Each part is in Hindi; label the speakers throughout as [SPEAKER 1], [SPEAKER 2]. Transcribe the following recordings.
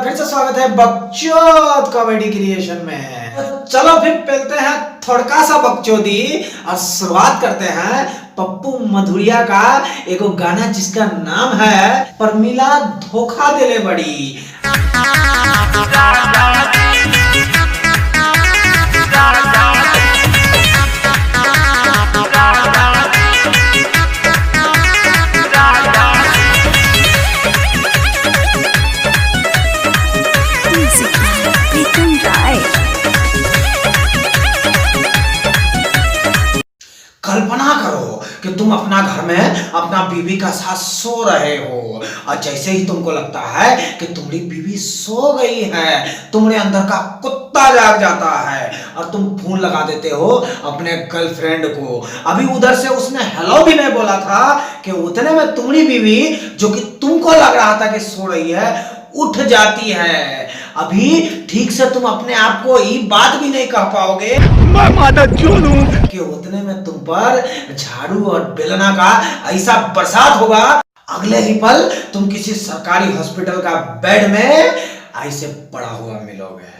[SPEAKER 1] फिर से स्वागत है बकचोद कॉमेडी क्रिएशन में। चलो फिर पहलते हैं थोड़का सा बकचोदी और शुरुआत करते हैं पप्पू मधुरिया का एगो गाना जिसका नाम है परमिला धोखा देले बड़ी। कल्पना करो कि तुम अपना घर में अपना बीवी का साथ सो रहे हो और जैसे ही तुमको लगता है कि तुम्हारी बीवी सो गई है, तुम्हारे अंदर का कुत्ता जाग जाता है और तुम फोन लगा देते हो अपने गर्लफ्रेंड को। अभी उधर से उसने हेलो भी नहीं बोला था कि उतने में तुम्हारी बीवी जो कि तुमको लग रहा था कि सो रही है उठ जाती है। अभी ठीक से तुम अपने आप को ये बात भी नहीं कह पाओगे मैं माता चोदूं कि उतने में तुम पर झाड़ू और बेलना का ऐसा बरसात होगा, अगले ही पल तुम किसी सरकारी हॉस्पिटल का बेड में ऐसे पड़ा हुआ मिलोगे।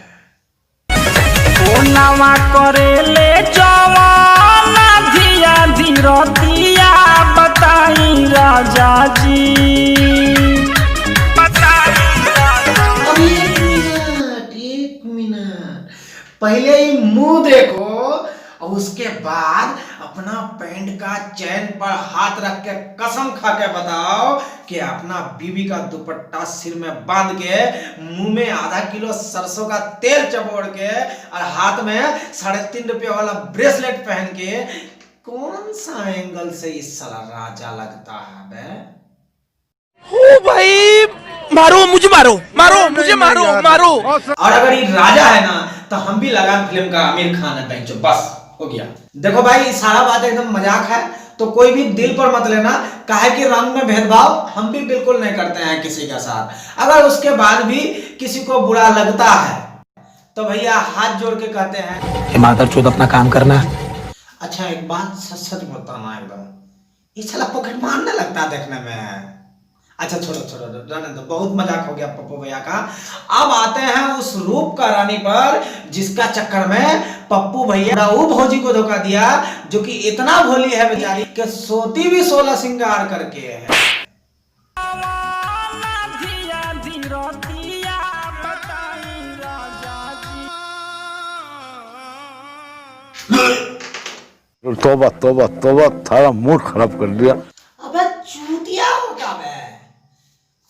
[SPEAKER 2] नवा करेले जवाना धिया धीरतिया बताई राजा जी।
[SPEAKER 1] एक मिनट पहले ही मुंह देखो और उसके बाद अपना पैंट का चैन पर हाथ रख के कसम खा के बताओ कि अपना बीवी का दुपट्टा सिर में बांध के मुंह में आधा किलो सरसों का तेल चबोड़ के और हाथ में 3.5 रुपये वाला ब्रेसलेट पहन के कौन सा एंगल से इस साला राजा लगता है बे?
[SPEAKER 3] ओ भाई मारो मुझे, मारो मुझे, मारो।
[SPEAKER 1] और अगर ये राजा है ना तो हम भी लगान फिल्म का आमिर खान है बेंचो, बस हो गया। देखो भाई सारा बात एकदम मजाक है तो कोई भी दिल पर मत लेना, काहे कि रंग में भेदभाव हम भी बिल्कुल नहीं करते हैं किसी के साथ। अगर उसके बाद भी किसी को बुरा लगता है तो भैया हाथ जोड़ के कहते हैं
[SPEAKER 3] मादरचोद अपना काम करना।
[SPEAKER 1] अच्छा एक बात सच सच बताना, एकदम ये साला पॉकेट मारने लगता है देखने में। अच्छा छोड़ो रहने दो, बहुत मजाक हो गया पप्पू भैया का। अब आते हैं उस रूप का रानी पर जिसका चक्कर में पप्पू भैया वो भौजी को धोखा दिया, जो कि इतना भोली है बेचारी कि सोती भी 16 श्रृंगार करके है।
[SPEAKER 4] तौबा तौबा तौबा, थारा मूड खराब कर दिया।
[SPEAKER 1] अबे चूतिया होगा बे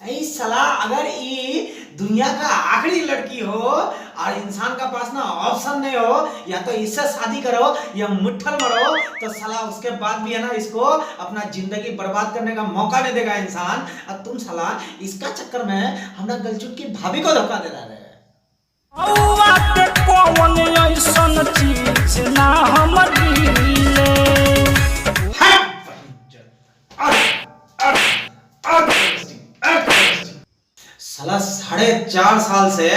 [SPEAKER 1] ऐ साला। अगर ये दुनिया का आखिरी लड़की हो और इंसान का पास ना ऑप्शन नहीं हो, या तो इससे शादी करो या मुट्ठल मरो, तो साला उसके बाद भी है ना इसको अपना जिंदगी बर्बाद करने का मौका नहीं देगा इंसान। और तुम साला इसका चक्कर में हमरा गलचुट की भाभी को धोखा दे रहा है। साला 4.5 साल से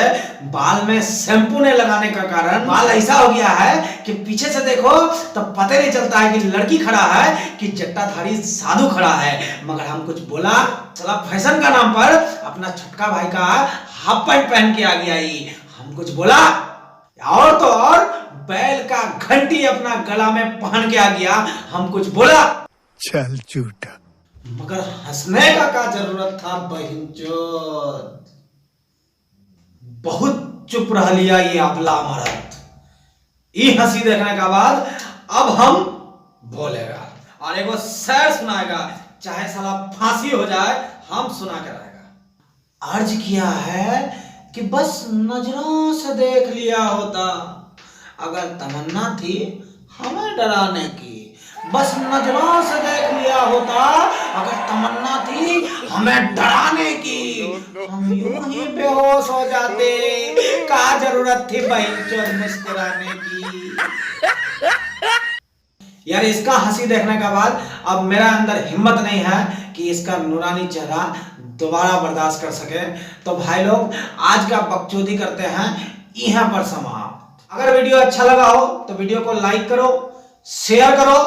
[SPEAKER 1] बाल में शैम्पू नहीं लगाने का कारण बाल ऐसा हो गया है कि पीछे से देखो तो पता नहीं चलता है कि लड़की खड़ा है कि जट्टाधारी साधु खड़ा है। मगर हम कुछ बोला साला फैशन का नाम पर अपना छोटका भाई का हाफ पैंट पहन के आ गया ही। हम कुछ बोला और तो और बैल का घंटी अपना गला में पहन के आ गया। हम कुछ बोला
[SPEAKER 4] चल झूठा,
[SPEAKER 1] मगर हंसने का क्या जरूरत था बहिनचोद। बहुत चुप रह लिया ये अबला मर्द। ये हंसी देखने के बाद अब हम बोलेगा और एगो शेर सुनाएगा, चाहे साला फांसी हो जाए हम सुना के रहेगा। अर्ज किया है कि बस नजरों से देख लिया होता, अगर तमन्ना थी हमें डराने की। बस नजरों से देख लिया होता, अगर तमन्ना थी हमें डराने की, हम यूं ही बेहोश हो जाते, क्या जरूरत थी बहनचोद मुस्कुराने की। यार इसका हंसी देखने के बाद अब मेरा अंदर हिम्मत नहीं है कि इसका नूरानी चेहरा दोबारा बर्दाश्त कर सके। तो भाई लोग आज का बकचोदी करते हैं यहाँ पर समाप्त। अगर वीडियो अच्छा लगा हो तो वीडियो को लाइक करो, शेयर करो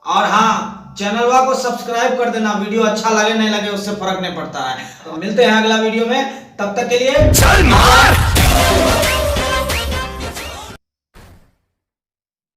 [SPEAKER 1] और हाँ चैनल को सब्सक्राइब कर देना। वीडियो अच्छा लगे नहीं लगे उससे फर्क नहीं पड़ता है। तो मिलते हैं अगला वीडियो में। तब तक के लिए
[SPEAKER 3] चल मार।